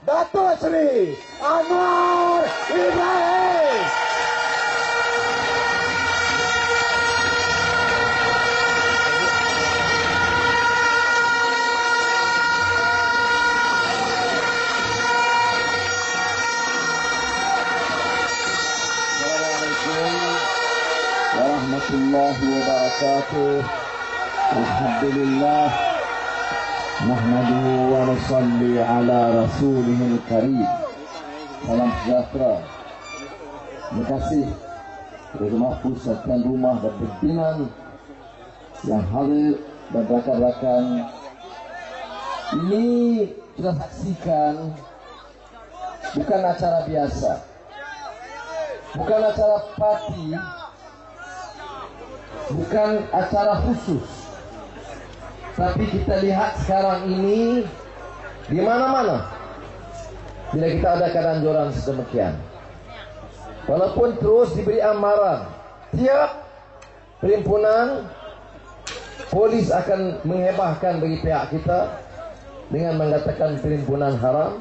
Datuk Seri Anwar Ibrahim. Warahmatullahi wabarakatuh. Alhamdulillah. Nahmaduhu wa nusalli ala rasulihil karim. Salam sejahtera. Terima kasih kepada Rumah Pusat dan Rumah dan Pimpinan yang hadir dan rakan-rakan. Ini kita saksikan bukan acara biasa, bukan acara parti, bukan acara khusus, tapi kita lihat sekarang ini di mana-mana bila kita adakan anjuran sedemikian, walaupun terus diberi amaran, tiap perhimpunan polis akan menghebahkan bagi pihak kita dengan mengatakan perhimpunan haram,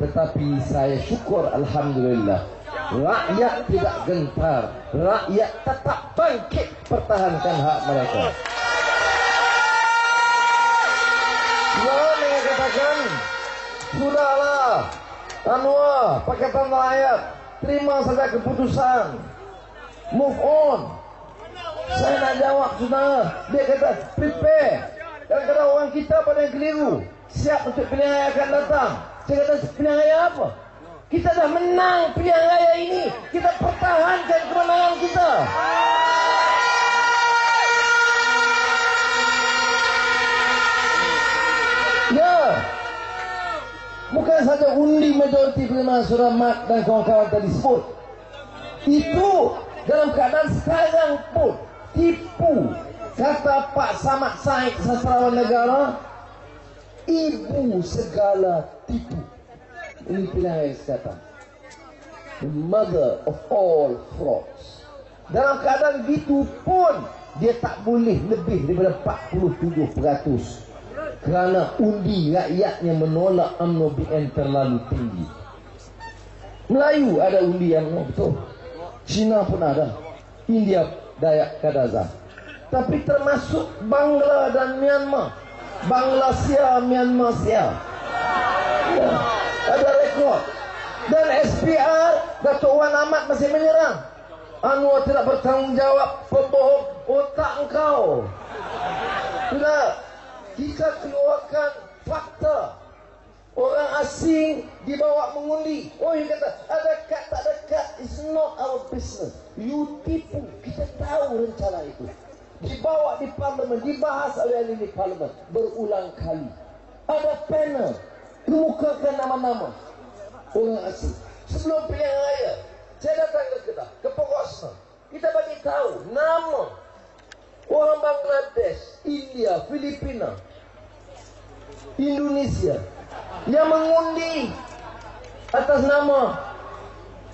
tetapi saya syukur alhamdulillah rakyat tidak gentar, rakyat tetap bangkit pertahankan hak mereka. Jangan mengatakan sudahlah Anwar, Pakatan Rakyat, terima saja keputusan, move on. Saya nak jawab sudah. Dia kata prepare. Kadang-kadang orang kita pada yang keliru, siap untuk pilihan raya akan datang. Saya kata pilihan raya apa? Kita dah menang pilihan raya ini, kita pertahankan kemenangan kita. Ya, bukan saja undi majoriti penerimaan suara mat dan kawan-kawan tadi sebut. Itu dalam keadaan sekarang pun tipu. Kata Pak Samad Said, sastrawan negara, ibu segala tipu. Ini pilihan yang datang. The mother of all frauds. Dalam keadaan begitu pun dia tak boleh lebih daripada 47%. Kerana undi rakyatnya menolak UMNO BN terlalu tinggi. Melayu ada undi yang betul. Cina pun ada. India, Dayak, Kadazan. Tapi termasuk Bangla dan Myanmar. Bangla sia, Myanmar sia. Ya, ada rekod. Dan SPR, Datuk Wan Ahmad masih menyerang. Anwar tidak bertanggungjawab, pembohong, otak engkau. Sudah. Kita keluarkan fakta. Orang asing dibawa mengundi. Oh, dia kata ada kad tak ada kad, it's not our business. You tipu. Kita tahu rencana itu. Dibawa di parlimen, dibahas oleh ahli parlimen berulang kali. Ada panel, kemukakan nama-nama orang asing. Sebelum pilihan raya, saya datang ke Kedah, ke Pokosna. Kita bagi tahu nama orang Bangladesh, India, Filipina, Indonesia yang mengundi atas nama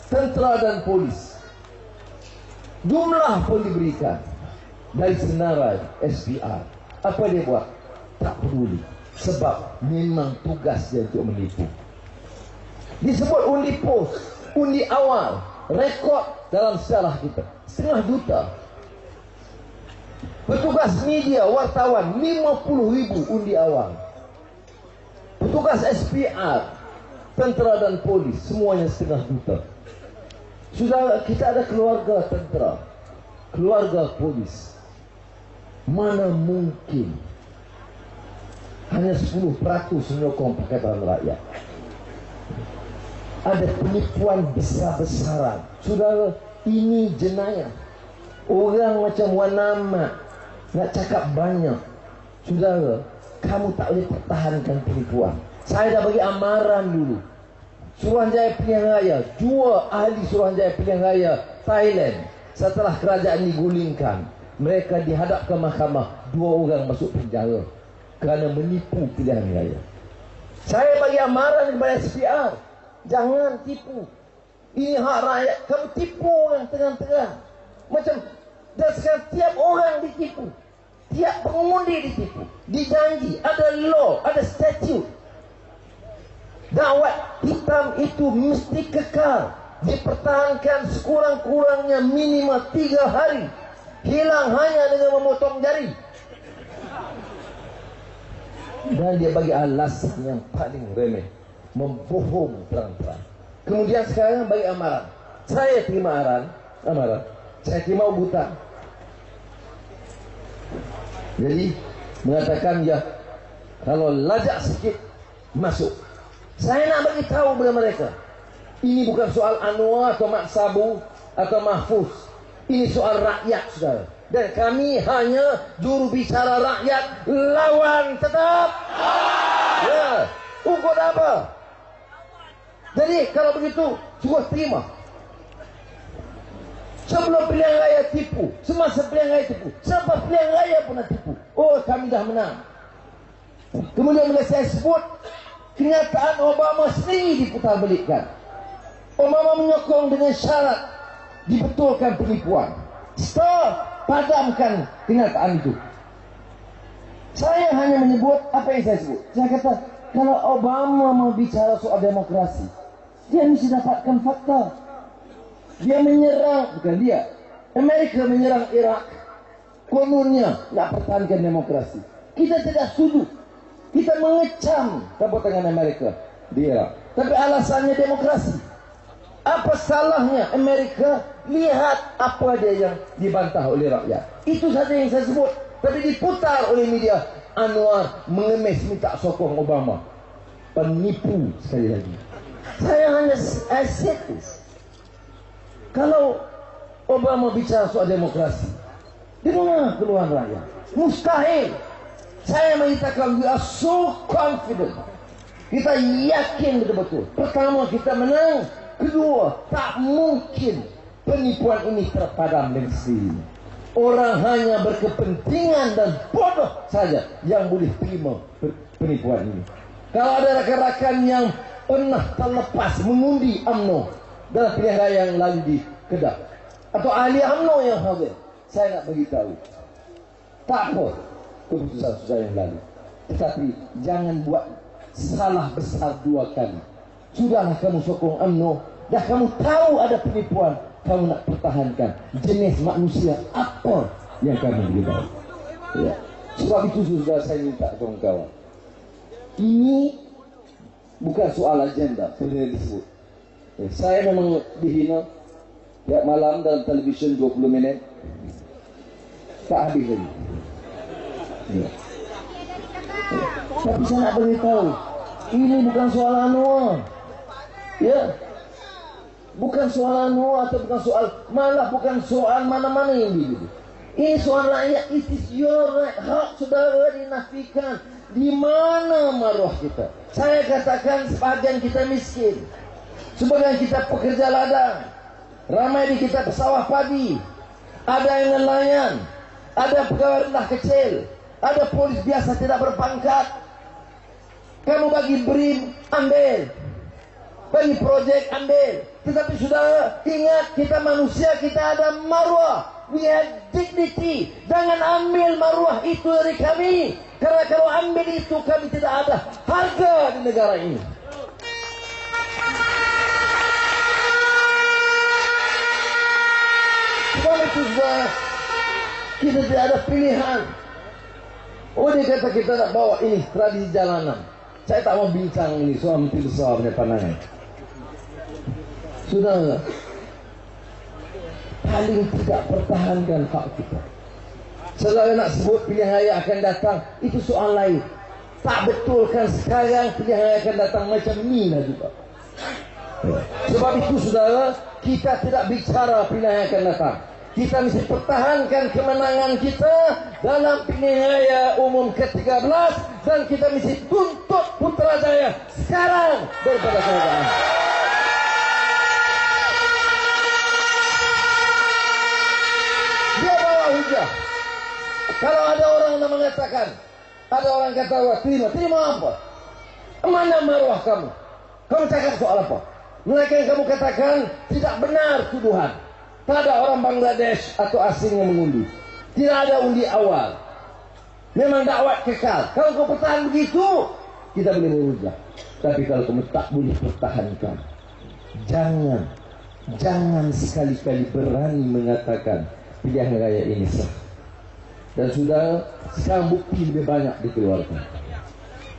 tentera dan polis. Jumlah pun diberikan dari senarai SPR. Apa dia buat? Tak peduli. Sebab memang tugas dia untuk menipu. Disebut undi pos, undi awal, rekod dalam sejarah kita 500 juta. Petugas media, wartawan 50,000 undi awal. Petugas SPR, tentera dan polis, semuanya 500 juta. Sudah kita ada keluarga tentera, keluarga polis. Mana mungkin hanya 10% menyokong Pakatan Rakyat. Ada penipuan besar-besaran. Saudara, ini jenayah. Orang macam Wan Ahmad nak cakap banyak. Saudara, kamu tak boleh pertahankan penipuan. Saya dah bagi amaran dulu. Suruhanjaya Pilihan Raya, 2 ahli Suruhanjaya Pilihan Raya Thailand, setelah kerajaan digulingkan, mereka dihadap ke mahkamah, 2 orang masuk penjara kerana menipu pilihan raya. Saya bagi amaran kepada SPR, jangan tipu. Ini hak rakyat. Kamu tipu orang terang-terang. Macam, dan sekarang tiap orang ditipu, tiap pengundi ditipu, dijanji, ada law, ada statute. Dakwah hitam itu mesti kekal, dipertahankan sekurang-kurangnya minimal 3 hari. Hilang hanya dengan memotong jari. Dan dia bagi alasan yang paling remeh, membohong terang-terang. Kemudian sekarang bagi amaran. Saya terima amaran. Saya terima buta. Jadi mengatakan ya, kalau lajak sedikit masuk. Saya nak bagi tahu kepada mereka, ini bukan soal Anwar atau Mak Sabu atau Mahfuz. Ini soal rakyat, saudara. Dan kami hanya juru bicara rakyat, lawan tetap. Ya, ukur apa? Jadi kalau begitu, cukup terima. Sebelum pilihan raya tipu, semasa pilihan raya tipu, sampai pilihan raya pun tipu. Oh, kami dah menang. Kemudian bila saya sebut, kenyataan Obama sendiri diputarbalikkan. Obama menyokong dengan syarat dibetulkan penipuan. Stop, padamkan kenyataan itu. Saya hanya menyebut apa yang saya sebut. Saya kata, kalau Obama mau bicara soal demokrasi, dia mesti dapatkan fakta. Dia menyerang, bukan dia, Amerika menyerang Irak, kononnya nak pertahankan demokrasi. Kita tidak setuju. Kita mengecam campur tangan Amerika di Irak, tapi alasannya demokrasi. Apa salahnya Amerika lihat apa dia yang dibantah oleh rakyat? Itu saja yang saya sebut. Tapi diputar oleh media, Anwar mengemis minta sokong Obama. Penipu sekali lagi. Saya hanya esetis. Kalau Obama bicara soal demokrasi, di mana keluhan rakyat? Mustahil. Saya mengatakan we are so confident. Kita yakin betul-betul. Pertama, kita menang. Kedua, tak mungkin penipuan ini terpadam dengan sendirinya. Orang hanya berkepentingan dan bodoh saja yang boleh terima penipuan ini. Kalau ada rakan-rakan yang pernah terlepas mengundi UMNO dalam pilihan raya yang lalu di Kedah, atau ahli UMNO yang hadir, saya nak beritahu, tak apa keputusan sudah yang lalu, tetapi jangan buat salah besar 2 kali. Sudahlah kamu sokong UMNO, dah kamu tahu ada penipuan, kamu nak pertahankan jenis manusia apa yang kamu beritahu. Ya. Sebab itu sudah saya minta kawan-kawan, ini bukan soal agenda seperti yang disebut. Saya memang dihina tiap malam dalam televisyen 20 minit, tak habis lagi. Ya. Tapi saya nak beritahu, ini bukan soal Anwar. Ya, bukan soal Anwar atau bukan soal, malah bukan soal mana-mana yang begitu. Ini soal rakyat. It is your right. Hak saudara dinafikan. Di mana maruah kita? Saya katakan sebagian kita miskin, sebagian kita pekerja ladang, ramai di kita pesawah padi, ada yang nelayan, ada pegawai rendah kecil, ada polis biasa tidak berpangkat. Kamu bagi BRIM, ambil. Bagi projek, ambil. Tetapi sudah ingat, kita manusia, kita ada maruah. We have dignity. Jangan ambil maruah itu dari kami. Karena kalau ambil itu, kami tidak ada harga di negara ini. Sebab itu sudah, kita tidak ada pilihan. Oh, dia kata kita nak bawa ini tradisi jalanan. Saya tak mau bincang ini soal menteri besar punya pandangan. Sudah paling tidak pertahankan hak kita. Selalu nak sebut pilihan raya akan datang, itu soal lain. Tak betulkan sekarang pilihan raya akan datang macam ni lah juga. Sebab itu saudara, kita tidak bicara pilihan raya akan datang. Kita mesti pertahankan kemenangan kita dalam pilihan raya umum ke-13, dan kita mesti tuntut Putrajaya sekarang daripada sekarang. Dia bawa hujah. Kalau ada orang yang mengatakan, ada orang kata, terima apa? Mana maruah kamu? Kamu cakap soal apa? Mereka yang kamu katakan tidak benar tuduhan. Tak ada orang Bangladesh atau asing yang mengundi. Tidak ada undi awal. Memang dakwah kekal. Kalau kau pertahan begitu, kita boleh berhujah. Tapi kalau kamu tak boleh pertahankan, jangan sekali-kali berani mengatakan pilihan raya ini sah. Dan sudah sekarang bukti lebih banyak dikeluarkan.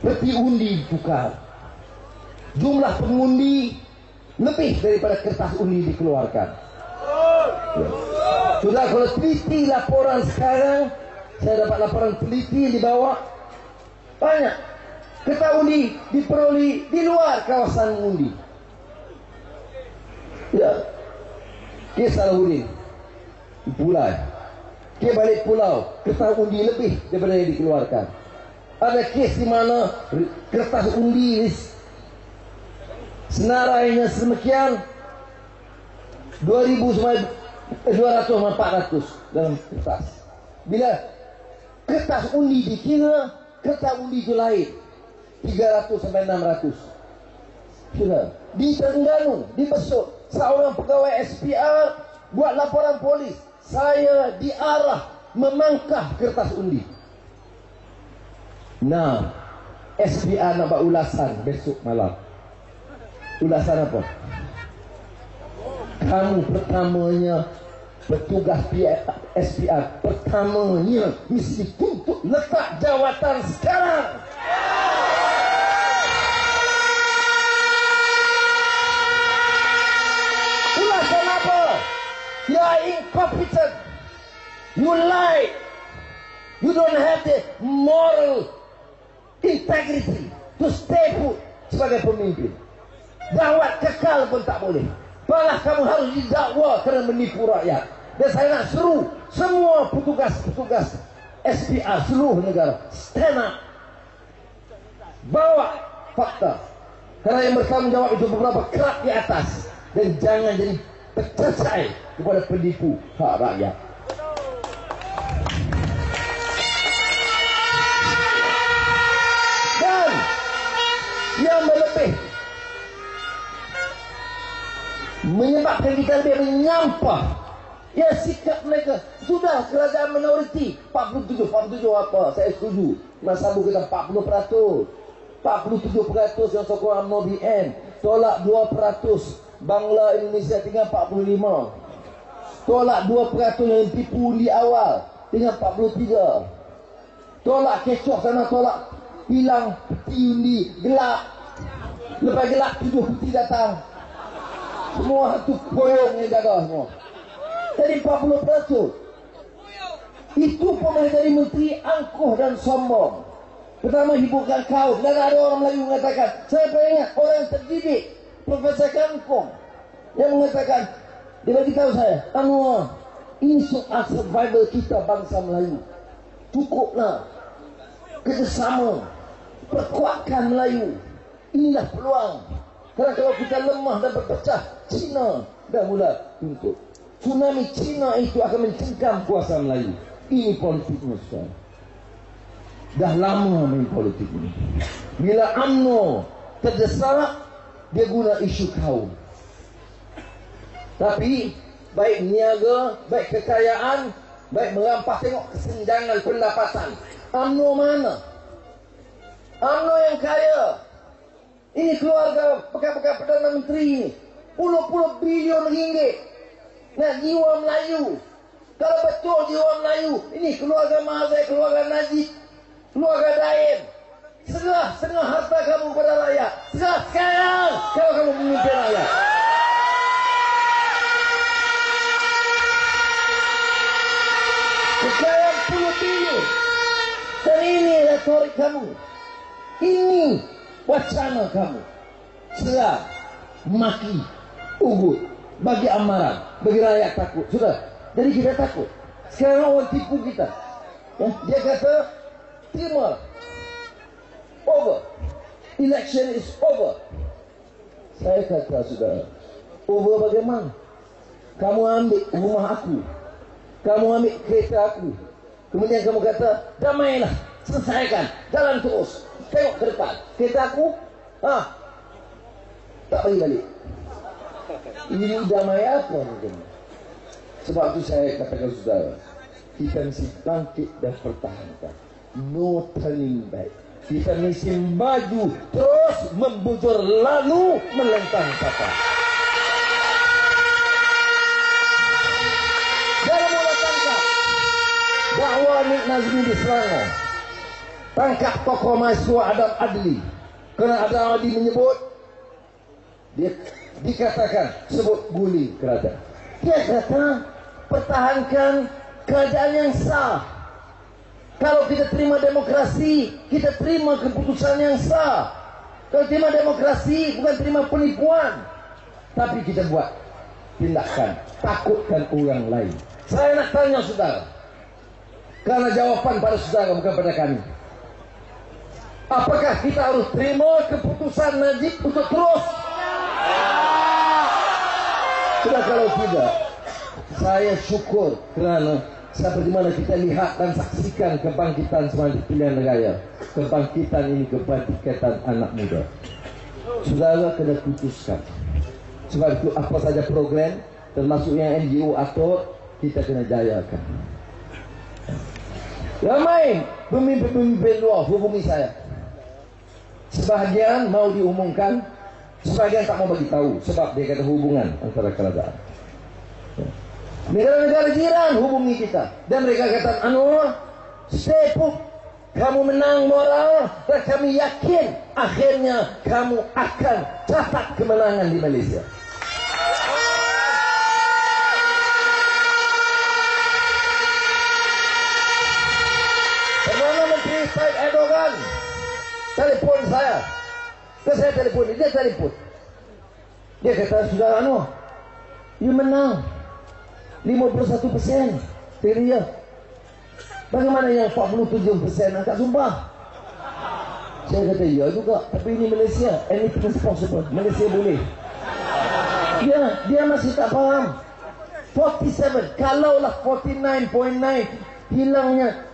Peti undi ditukar, jumlah pengundi lebih daripada kertas undi dikeluarkan. Ya. Sudah, kalau teliti laporan sekarang, saya dapat laporan teliti di bawah, banyak kertas undi diperoleh di luar kawasan undi. Ya, kes Salahuddin Pulau, kes balik pulau, kertas undi lebih daripada yang dikeluarkan. Ada kes di mana kertas undi senarainya semekian 200 sampai 400 dalam kertas. Bila kertas undi dikira, kertas undi itu lain 300 sampai 600. Sudah di Terengganu, di Besut, seorang pegawai SPR buat laporan polis, saya diarah memangkah kertas undi. Nah, SPR nak buat ulasan besok malam. Ulasan apa? Kamu pertamanya, petugas SPR pertamanya mesti tuntut letak jawatan sekarang. Ulasan apa? You are incompetent. You lie. You don't have the moral integrity to stay put sebagai pemimpin. Dawat kekal pun tak boleh. Malah kamu harus didakwa kerana menipu rakyat. Dan saya nak seru semua petugas-petugas SPR seluruh negara, stand up, bawa fakta. Kerana yang bertanggung jawab itu beberapa kerak di atas. Dan jangan jadi tercacai kepada penipu hak rakyat. Dan yang berlebih menyebabkan kita lebih menyampah, ya sikap mereka. Sudah kerajaan minoriti 47 apa, saya setuju. Masa lalu kita 40%, 47% yang sokong UMNO BN, tolak 2%. Bangla Indonesia tinggal 45. Tolak 2% yang tipu di awal, tinggal 43. Tolak kecoh sana, tolak hilang peti undi, gelap. Lepas gelap 7 peti datang. Semua tu koyong yang gagal semua. Jadi 40%. Itu pun dari menteri angkuh dan sombong. Pertama hiburkan kaum. Dan ada orang Melayu mengatakan, saya pernah ingat orang yang terdidik, Profesor Kangkong, yang mengatakan, dia beritahu saya, Anwar, ini soal survival kita bangsa Melayu. Cukuplah kerjasama, perkuatkan Melayu. Inilah peluang. Kerana kalau kita lemah dan berpecah, Cina dah mula tuntut. Tsunami Cina itu akan mencengkam kuasa Melayu. Ini politiknya sekarang. Dah lama main politik ini. Bila UMNO terdesak, dia guna isu kaum. Tapi baik niaga, baik kekayaan, baik merampas, tengok kesenjangan pendapatan. UMNO mana? UMNO yang kaya. Ini keluarga bekas-bekas Perdana Menteri ini, puluh-puluh bilion ringgit. Nah, jiwa Melayu. Kalau betul jiwa Melayu, ini keluarga Mahazai, keluarga Najib, keluarga Daim. Setengah harta kamu kepada rakyat. Serah sekarang kalau kamu memimpin rakyat. Kekayaan puluh bilion. Dan ini retorik kamu. Ini wacana kamu. Serah, maki, ugut, bagi amaran, bagi rakyat takut. Sudah, jadi kita takut. Sekarang orang tipu kita. Ya, dia kata, terima. Over. Election is over. Saya kata, saudara, over bagaimana? Kamu ambil rumah aku, kamu ambil kereta aku, kemudian kamu kata, damailah, selesaikan, jalan terus, tengok ke depan. Kereta aku, tak bagi balik. Ini damai apa mungkin? Sebab itu saya katakan, saudara, kita mesti bangkit dan pertahankan. No turning back. Kita mesti maju terus. terus membujur lalu melentang kata. Jangan mula tangkap dakwah Nik Nazmi di Selangor. Tangkap tokoh mahasiswa Adam Adli. Kerana Adam Adli menyebut, dia dikatakan sebut bully kerajaan. Dia kata pertahankan keadaan yang sah. Kalau kita terima demokrasi, kita terima keputusan yang sah. Kalau terima demokrasi, bukan terima penipuan. Tapi kita buat tindakan takutkan orang lain. Saya nak tanya saudara, karena jawapan pada saudara bukan pada kami. Apakah kita harus terima keputusan Najib untuk terus? Sudah, kalau tidak, saya syukur kerana seperti mana kita lihat dan saksikan kebangkitan semangat pilihan raya. Kebangkitan ini kebangkitan anak muda. Saudara kena putuskan. Sebab itu apa saja program, termasuk yang NGO atur, kita kena jayakan. Ramai pemimpin-pemimpin luar hubungi saya. Sebahagian mau diumumkan, sebahagian tak mau bagi tahu sebab dia kata hubungan antara kerajaan. Negara-negara jiran hubungi kita dan mereka kata, Anwar, stay put, kamu menang moral dan kami yakin akhirnya kamu akan catat kemenangan di Malaysia. Perdana Menteri Tayyip Erdogan telefon saya. Saya telefon dia telefon. Dia kata, Saudara Anwar, you menang 51% dia. Bagaimana yang 47% angkat sumpah? Saya kata, ya juga. Tapi ini Malaysia, anything is possible. Malaysia boleh. Dia masih tak faham. 47, kalaulah 49.9 hilangnya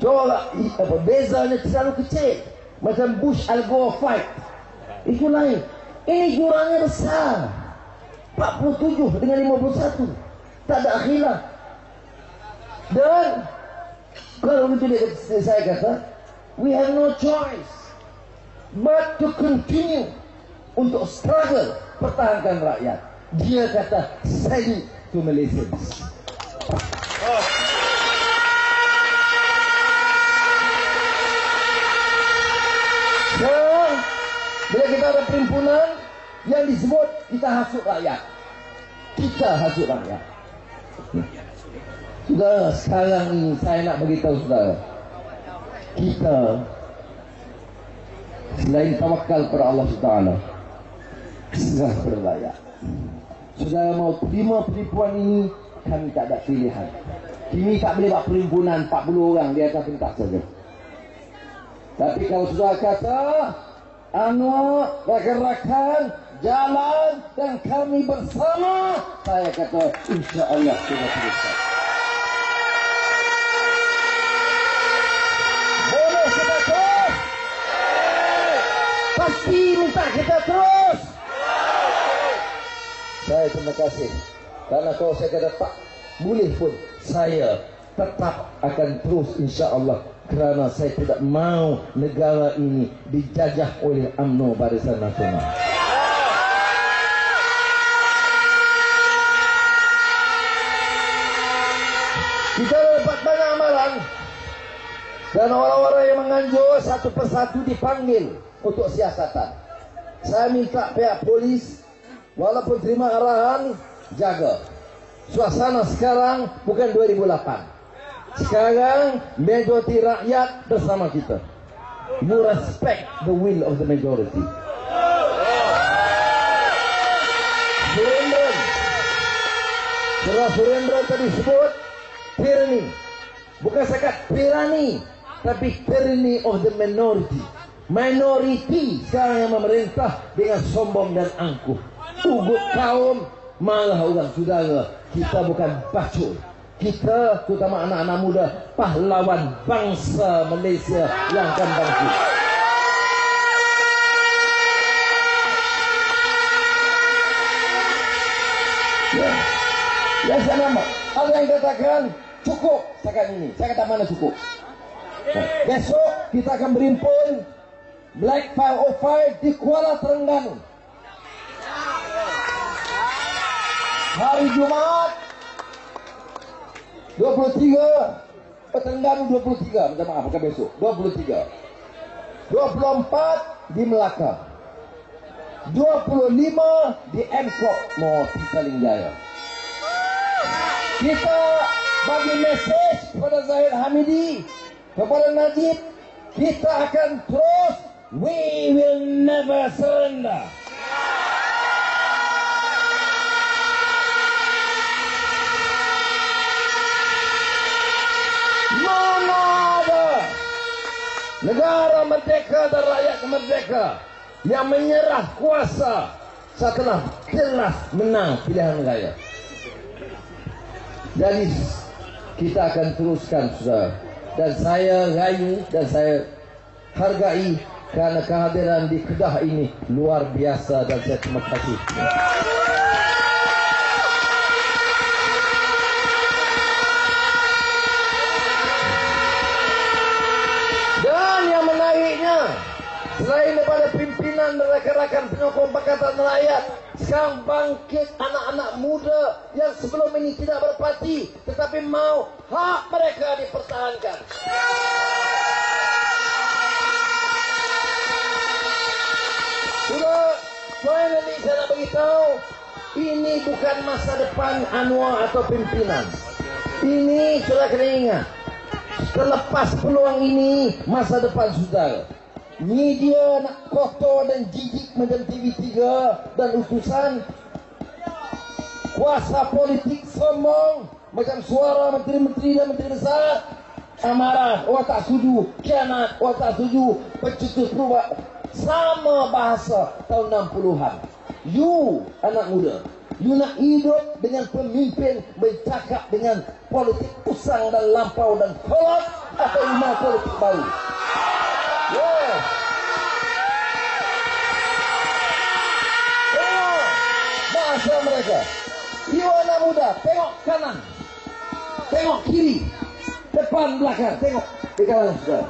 corak apa bezanya terlalu kecil, macam Bush Al Gore fight, itu lain. Ini jurangnya besar, 47 dengan 51, tak ada khilaf. Dan kalau itu saya kata, we have no choice but to continue untuk struggle, pertahankan rakyat. Dia kata, say to Malaysians. Dan bila kita ada perhimpunan yang disebut kita hasut rakyat, kita hasut rakyat. Saudara, sekarang ini saya nak beritahu saudara, kita selain tawakal kepada Allah Subhanahu, serah kepada rakyat. Saudara mau terima penipuan ini, kami tak ada pilihan. Kami tak boleh buat perhimpunan 40 orang di atas pentas saja. Tapi kalau sudah kata, Anwar, rakan-rakan, jalan dan kami bersama, saya kata, insya Allah kita selesai. Boleh kita terus? Pasti minta kita terus. Saya terima kasih. Karena kalau saya kata tak boleh pun, saya tetap akan terus insya Allah. Kerana saya tidak mau negara ini dijajah oleh UMNO Barisan Nasional. Kita dapat banyak amalan dan orang-orang yang menganjur satu persatu dipanggil untuk siasatan. Saya minta pihak polis, walaupun terima arahan, jaga. Suasana sekarang bukan 2008. Sekarang majoriti rakyat bersama kita. You respect the will of the majority. Surrender. Surah surrender tadi sebut tyranny. Bukan sekat tyranny, tapi tyranny of the minority. Minority sekarang yang memerintah dengan sombong dan angkuh. Ugut kaum, malah orang saudara. Kita bukan bacul. Kita, terutama anak-anak muda, pahlawan bangsa Malaysia yang akan bangkit. Ya, saya nampak. Ada yang katakan cukup setakat ini. Saya kata mana cukup. Besok kita akan berimpun Black 505 di Kuala Terengganu. Hari Jumat 23, Terengganu 23, minta maaf, bukan besok, 23. 24 di Melaka. 25 di Mkop Mau Petaling Jaya. Kita bagi mesej kepada Zahid Hamidi, kepada Najib, kita akan terus, we will never surrender. Mana ada negara merdeka dan rakyat merdeka yang menyerah kuasa setelah jelas menang pilihan raya. Jadi kita akan teruskan, saudara. Dan saya rayu dan saya hargai kerana kehadiran di Kedah ini luar biasa, dan saya terima kasih. Dan yang menariknya, selain daripada pimpinan dan rakan-rakan penyokong Pakatan Rakyat, sekarang bangkit anak-anak muda yang sebelum ini tidak berparti tetapi mau hak mereka dipertahankan. Sudah, finally saya nak beritahu, ini bukan masa depan Anwar atau pimpinan. Ini sudah kena ingat, terlepas peluang ini masa depan saudara. Media nak kotor dan jijik macam TV3 dan utusan, kuasa politik sombong macam suara menteri-menteri dan menteri besar, amarah, orang tak setuju, kianat, orang tak setuju, pencetus perubahan, sama bahasa tahun 60-an. You anak muda, you nak hidup dengan pemimpin bercakap dengan politik usang dan lampau dan kolot, atau you mau politik baru? Yeah. Tengok bahasa mereka. You anak muda, tengok kanan, tengok kiri, depan belakang, tengok di kanan sudah.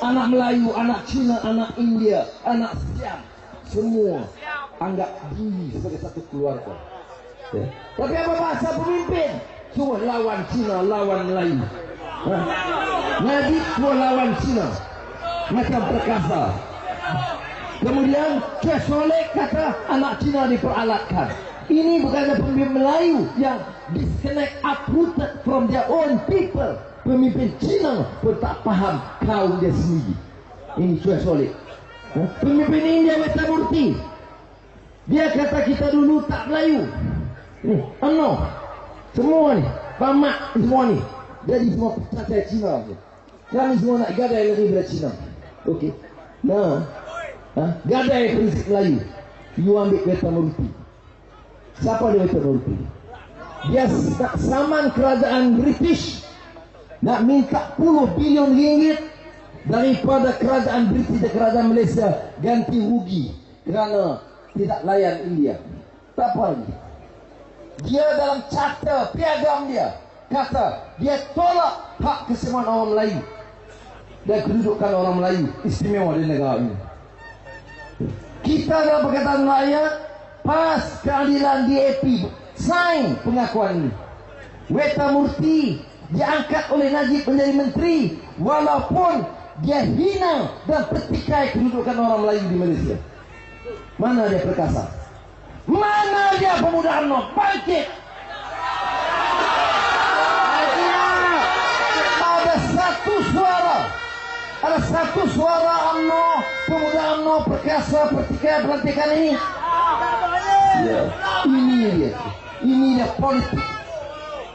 Anak Melayu, anak Cina, anak India, anak Siam, semua anggap diri sebagai satu keluarga. Ya. Tapi apa bahasa pemimpin? Semua lawan Cina, lawan Melayu. Najib semua lawan Cina, macam perkasa. Kemudian Syekh Soleh kata anak Cina diperalatkan. Ini bukanlah pemimpin Melayu yang disconnect, uprooted from their own people. Pemimpin Cina pun tak faham kaum dia sendiri. Ini Syekh Soleh. Pemimpin India Metamurti, dia kata kita dulu tak Melayu. Ini no, semua ni Pamak semua ni jadi semua pecah Cina. Kami semua nak gadai lebih dari Cina. Okey. Nah, gadai prinsip Melayu. You ambil Metamurti. Siapa dia Metamurti? Dia saman kerajaan British, nak minta puluh bilion ringgit daripada kerajaan British dan kerajaan Malaysia ganti rugi kerana tidak layan India. Tak apa lagi. Dia dalam charter piagam dia kata dia tolak hak kesemuan orang Melayu dan kedudukan orang Melayu istimewa di negara ini. Kita dalam Pakatan Rakyat pas keadilan DAP sign pengakuan ini. Metamurti diangkat oleh Najib menjadi menteri walaupun dia hina dan petikai kedudukan orang Melayu di Malaysia. Mana dia perkasa? Mana dia pemuda UMNO? Bangkit! Ada satu suara, ada satu suara UMNO, pemuda UMNO perkasa petikai pelantikan ini. Ya, ini dia politik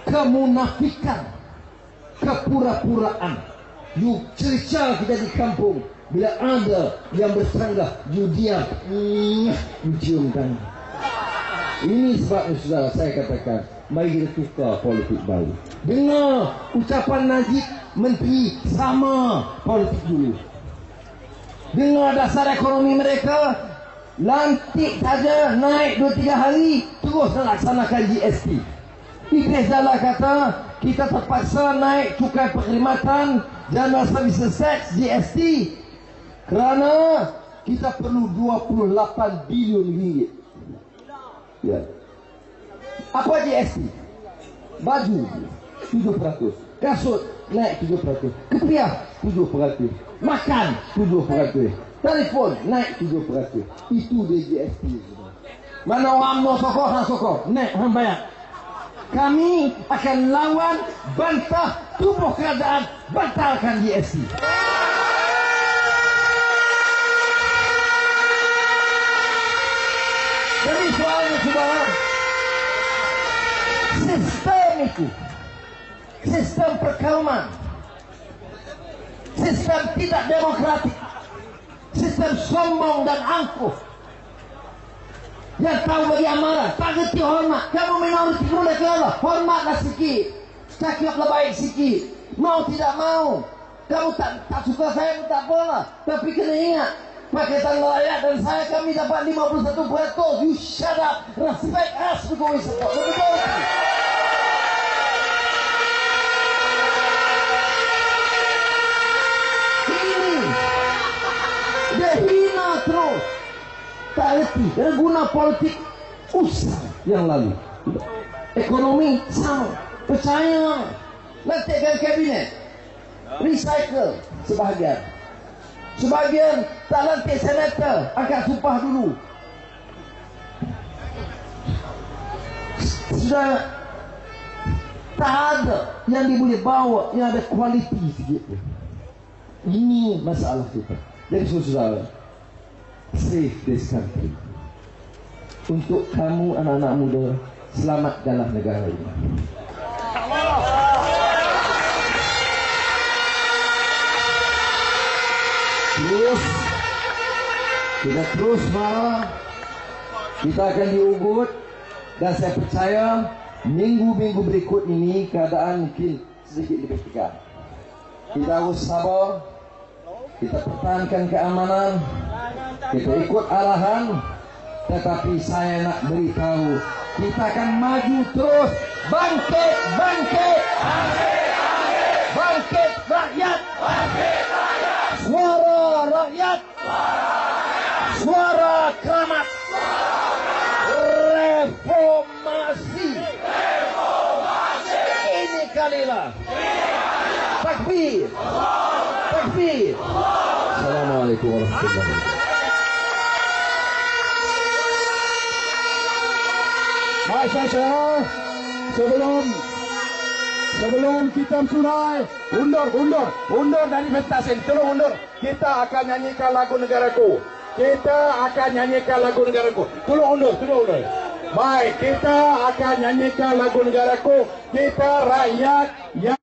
kemunafikan, kepura-puraan. You cerita kita di kampung, bila ada yang bersanggah, you diam, you ciumkan. Ini sebabnya saudara saya katakan, mari kita tukar politik baru. Dengar ucapan Najib menteri sama politik dulu. Dengar dasar ekonomi mereka, lantik saja naik 2-3 hari terus laksanakan GST. Idris Dahlah kata kita terpaksa naik cukai perkhidmatan, General Services Tax, GST. Kerana kita perlu 28 bilion ringgit. Ya. Apa GST? Baju 7%, kasut naik 7%, kepiah 7%, makan 7%, telefon naik 7%. Itu dia GST. Mana orang mau sokong, hang sokong, naik hang bayar. Kami akan lawan, bantah tubuh kerajaan, batalkan GST. Jadi soalnya saudara, sistem itu, sistem perkauman, sistem tidak demokratik, sistem sombong dan angkuh, yang tahu bagi amarah, tak ngerti hormat. Kamu minoriti boleh ke Allah, hormatlah sikit, cakaplah baik sikit. Mau tidak mau, kamu tak suka saya tak apalah, tapi kena ingat, Pakatan Rakyat dan saya kami dapat 51%. You shut up, respect us because we support the majority. Ini dia hina terus. Tak erti, dia guna politik usai yang lalu. Ekonomi sama, percaya. Letakkan kabinet, recycle sebahagian. Sebahagian tak lantik senator, angkat sumpah dulu. Sudah tak ada yang boleh bawa yang ada kualiti sikit. Ini masalah kita. Jadi saudara, save this country. Untuk kamu anak-anak muda, selamatkanlah negara ini. Kita terus marah, kita akan diugut, dan saya percaya minggu-minggu berikut ini keadaan mungkin sedikit lebih tegang. Kita harus sabar, kita pertahankan keamanan, kita ikut arahan, tetapi saya nak beritahu, kita akan maju terus, bangkit, bangkit, bangkit rakyat, suara rakyat, suara keramat, reformasi. Ini kalilah. Takbir, takbir. Assalamualaikum warahmatullahi wabarakatuh. Baik saudara, sebelum kita sunai, undur dari pentas ini, tolong undur. Kita akan nyanyikan lagu negaraku. Tolong undur. Baik, kita akan nyanyikan lagu negaraku. Kita rakyat yang